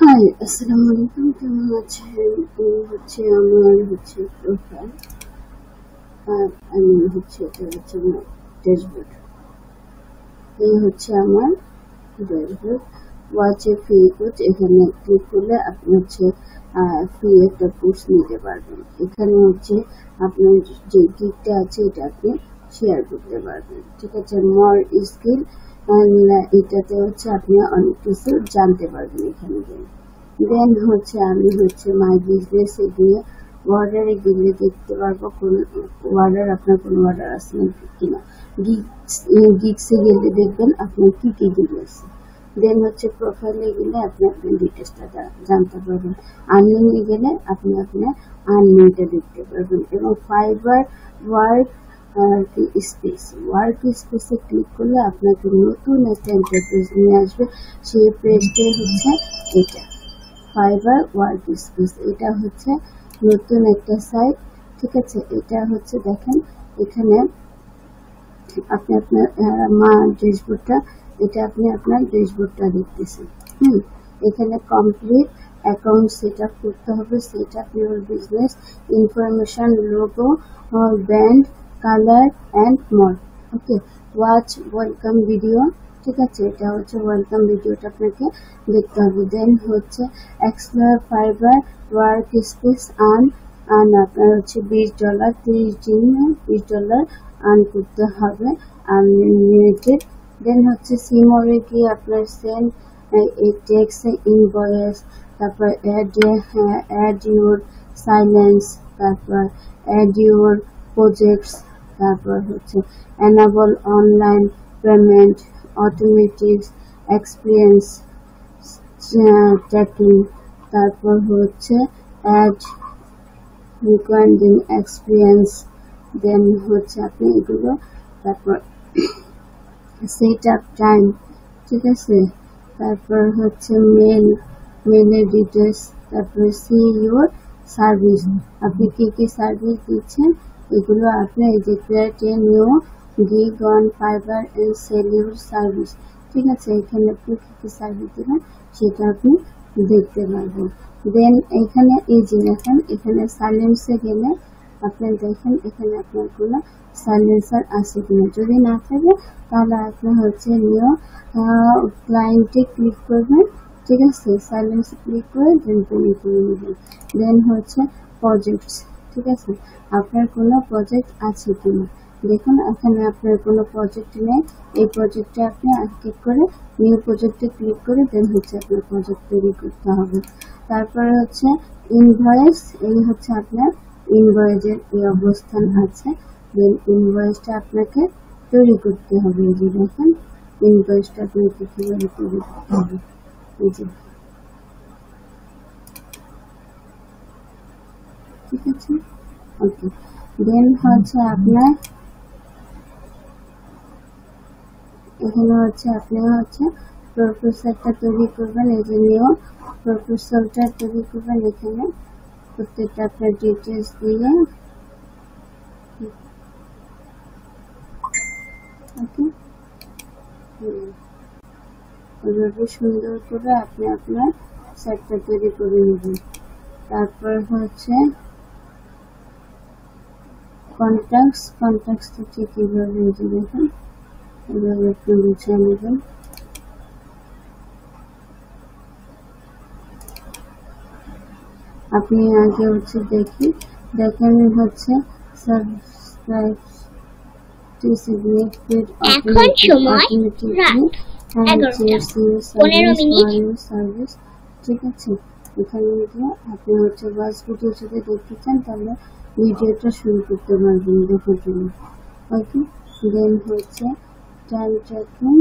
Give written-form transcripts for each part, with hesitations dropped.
High, আসসালামু আলাইকুম। কেমন আছেন? এই হচ্ছে আমার প্রোফাইল, আর আমি এটা হচ্ছে আমার ড্যাশবোর্ড। এই হচ্ছে আমার ড্যাশবোর্ড। ওয়াচে ফ্রি কোচ, এখানে ক্লিক করলে আপনি ফ্রি একটা কোর্স নিতে পারবেন। এখানে আপনার যে গিগটা আছে এটা আপনি শেয়ার করতে পারবেন। ঠিক আছে, মোর স্কিল, এটাতে আপনি অনেক কিছু জানতে পারবেন এখানে গেলে। দেন আমি মাই বিজনেস এ গিয়ে অর্ডারে গেলে দেখতে পারবো কোন অর্ডার, আপনার কোন অর্ডার আছে কিনা। গিগসে গেলে দেখবেন আপনার কি কি গিগ আছে। দেন প্রোফাইলে গেলে আপনি আপনার ডিটেলসটা জানতে পারবেন। আর্নিং এ গেলে আপনি আপনার আর্নিংটা দেখতে পারবেন। এবং ফাইবার ওয়ার্ক স্পেসে ক্লিক করলে আপনাকে নতুন একটা ইন্টারফেস নিয়ে আসবে। সেই পেজটাই এটা ফাইবার ওয়ার্ক স্পেস। এটা নতুন একটা সাইট। ঠিক আছে, এটা দেখেন এখানে আপনি আপনার ড্যাশবোর্ডটা, এটা আপনি আপনার ড্যাশবোর্ডটা দেখতেছেন। এখানে কমপ্লিট অ্যাকাউন্ট সেট আপ করতে হবে, set up your business information, logo, brand, colour and more. Okay, watch welcome video. ঠিক আছে, এটা ওয়েলকাম ভিডিওটা আপনাকে দেখতে হবে। Then explore Fiverr work space earn আপনার $20, 30 দিনে $20 আর্ন করতে হবে আনলিমিটেড। দেন সিমোরে গিয়ে আপনার সেন্ড টেক্সট ইনভয়েস, তারপর অ্যাড ইউর সাইলেন্স, তারপর অ্যাড ইউর প্রজেক্টস, তারপর enable online payment, automatic experience tracking, তারপর অ্যাড রিকোয়ার্ডিং এক্সপিরিয়েন্স। দেন আপনি এগুলো, তারপর সেট আপ টাইম। ঠিক আছে, তারপর মেলের ডিটেলস, তারপর সি ইউর সার্ভিস, আপনি কি সার্ভিস দিচ্ছেন এগুলো আপনি এই যে create a new gig on Fiverr and sell your service. ঠিক আছে, এখানে আপনি কি সার্ভিস দেবেন সেটা আপনি দেখতে পারবেন। দেন এখানে এই যে দেখেন, এখানে সাইলেন্সে গেলে আপনি দেখেন এখানে আপনার কোনো সাইলেন্সার আছে কিনা। যদি না থাকে তাহলে আপনি নিউ ক্লায়েন্টে ক্লিক করবেন। ঠিক আছে, সাইলেন্সে ক্লিক করে দেন পেমেন্ট করে নেবেন। দেন প্রজেক্টস। ঠিক আছে, আপনার কোনো প্রজেক্ট আছে কিনা দেখুন। এখানে আপনার কোনো প্রজেক্ট নেই, এই প্রজেক্টে আপনি ক্লিক করে নিউ প্রজেক্টে ক্লিক করে দেন আপনার প্রজেক্ট তৈরি করতে হবে। তারপরে ইনভয়েস, এই আপনার ইনভয়েসের এই অবস্থান আছে। দেন ইনভয়েসটা আপনাকে তৈরি করতে হবে। এই যে দেখেন ইনভয়েসটা আপনাকে কিভাবে তৈরি করতে হবে। এই যে ঠিক আছে, ওকে। দেন আপনার এখানে আপনি প্রপোজালটা তৈরি করবেন। এই যে নিউ প্রপোজালটা তৈরি করবেন। এখানে প্রত্যেকটা আপনার ডিটেলস দিয়ে, ওকে, এভাবে সুন্দর করে আপনি আপনার সাইটটা তৈরি করে নেবেন। তারপর কন্ট্যাক্টসটা ঠিক এইভাবে দেখেন, এভাবে আপনি গুছিয়ে নেবেন। আপনি আগে দেখেন সাবস্ক্রাইব টু সিগনেচার সার্ভিস। ঠিক আছে, এখানে আপনি বাস ভিডিও যদি দেখতে চান তাহলে ভিডিওটা শুরু করতে পারবেন দেখার জন্য। ওকে, দেন টাইম ট্র্যাকিং,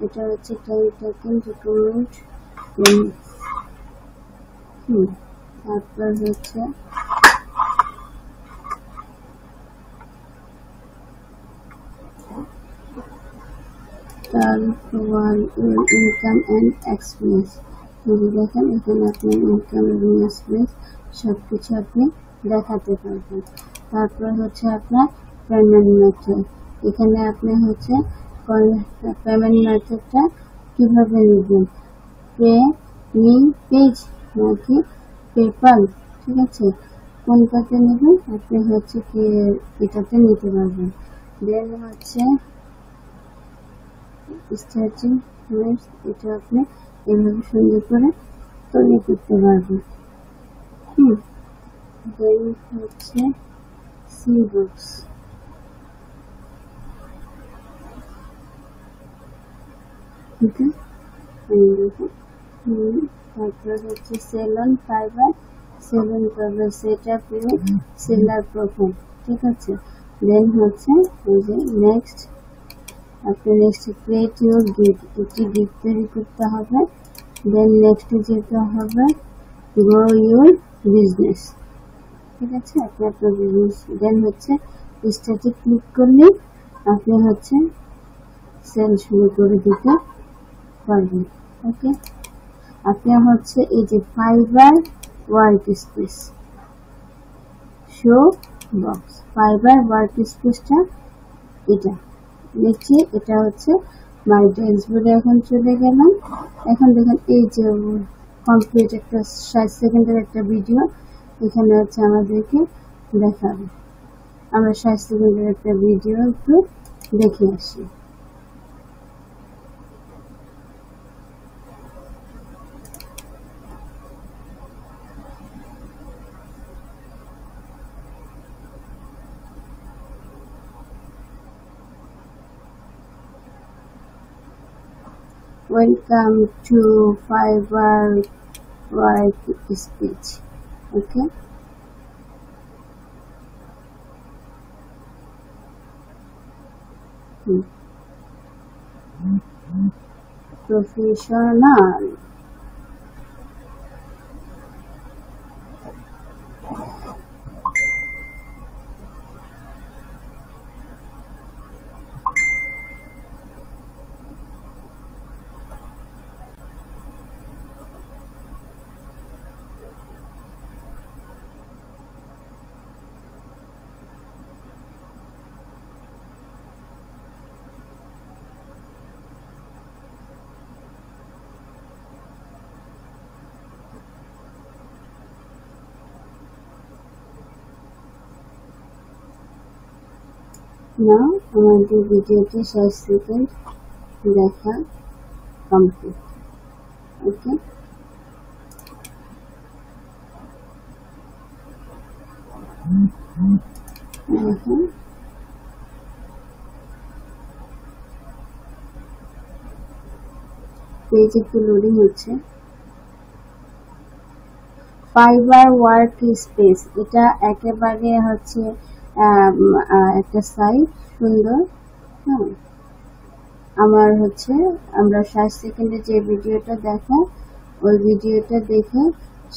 এটা টাইম ট্র্যাকিং রিকমেন্ড। তারপর ইনকাম অ্যান্ড এক্সপিরিয়েন্স। দেখেন এখানে আপনি ইনকাম এবং এক্সপিরিয়েন্স সবকিছু আপনি দেখাতে পারবেন। তারপর আপনার পেমেন্ট মেথড, এখানে আপনি পেমেন্ট মেথডটা কিভাবে নেবেন, পে মি পেজ নাকি পেপাল, ঠিক আছে, কোনটাতে নেবেন আপনি হচ্ছে কি এটাতে নিতে পারবেন। দেন হচ্ছে স্টার্টিং ওয়েবস, এটা আপনি এভাবে সুন্দর করে তৈরি করতে পারবেন। দেন হচ্ছে সি বুকস, ওকে, তারপর হচ্ছে sell on Fiverr, sell on Fiverr setup with seller profile, ঠিক আছে। দেন হচ্ছে এই যে নেক্সট, আপনি নেক্সট ক্রিয়েট ইউর গিগ, এটি গিগ তৈরি করতে হবে। দেন নেক্সট যেতে হবে গ্রো ইউর বিজনেস, ঠিক আছে, আপনি আপনার বিজনেস। দেন হচ্ছে স্ট্যাটিক ক্লিক করলে আপনি হচ্ছে সেল শুরু করে দিতে পারবেন। ওকে, আপনি হচ্ছে এই যে fibre work space show box, fibre work স্পেসটা এটা নিচে, এটা হচ্ছে মাই ড্যাশবোর্ডে এখন চলে গেলাম। এখন দেখেন এই যে কমপ্লিট একটা 60 সেকেন্ডের একটা ভিডিও এখানে হচ্ছে আমাদেরকে দেখাবে। আমরা 60 সেকেন্ডের একটা ভিডিও একটু দেখে আসি। Welcome to Fiverr workspace. Okay. Professional. Now আমাদের ভিডিওতে 60 সেকেন্ড দেখা কমপ্লিট। ওকে, এখন পেজ একটু লোডিং হচ্ছে। ফাইবার ওয়ার্ক স্পেস, এটা একেবারে হচ্ছে একটা সাইট সুন্দর। হ্যাঁ, আমার হচ্ছে আমরা 60 সেকেন্ডে যে ভিডিওটা দেখা ওই ভিডিওটা দেখে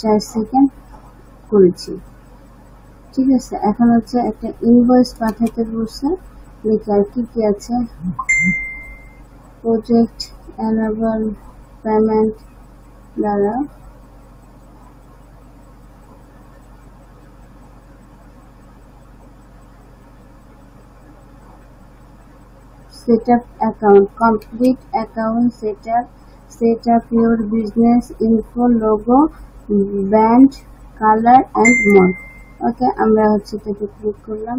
60 সেকেন্ড করেছি, ঠিক আছে। এখন হচ্ছে একটা ইনভয়েস পাঠাতে বলছে, লেখার কি কি আছে, প্রজেক্ট অ্যানুয়াল পেমেন্ট দ্বারা setup account, complete account setup, set up your business info, logo, band, color and more. ওকে, আমরা হচ্ছে এটাতে ক্লিক করলাম।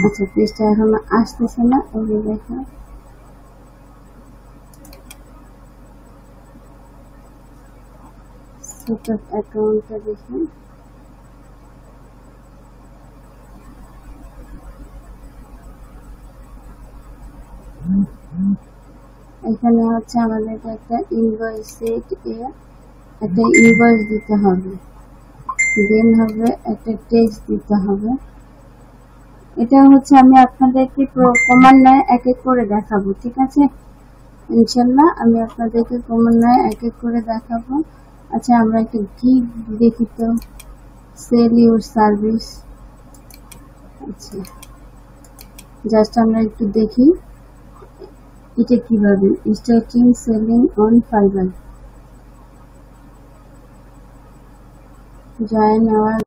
আচ্ছা, পেজটা এখন আসতেছে না, এই যে দেখো সেটআপ অ্যাকাউন্টটা দেখুন। এখানে হচ্ছে আমাদেরকে একটা ইনভয়েস সেট এ একটা ইনভয়েস দিতে হবে, দেন হবে একটা টেক্সট দিতে হবে। এটা হচ্ছে আমি আপনাদেরকে ক্রমান্বয়ে এক এক করে দেখাবো, ঠিক আছে, ইনশাল্লাহ আমি আপনাদেরকে ক্রমান্বয়ে এক এক করে দেখাবো। আচ্ছা, আমরা একটা গিগ দেখি তো, সেল ইউর সার্ভিস। আচ্ছা, জাস্ট আমরা একটু দেখি এটা কিভাবে starting selling on fibre, join our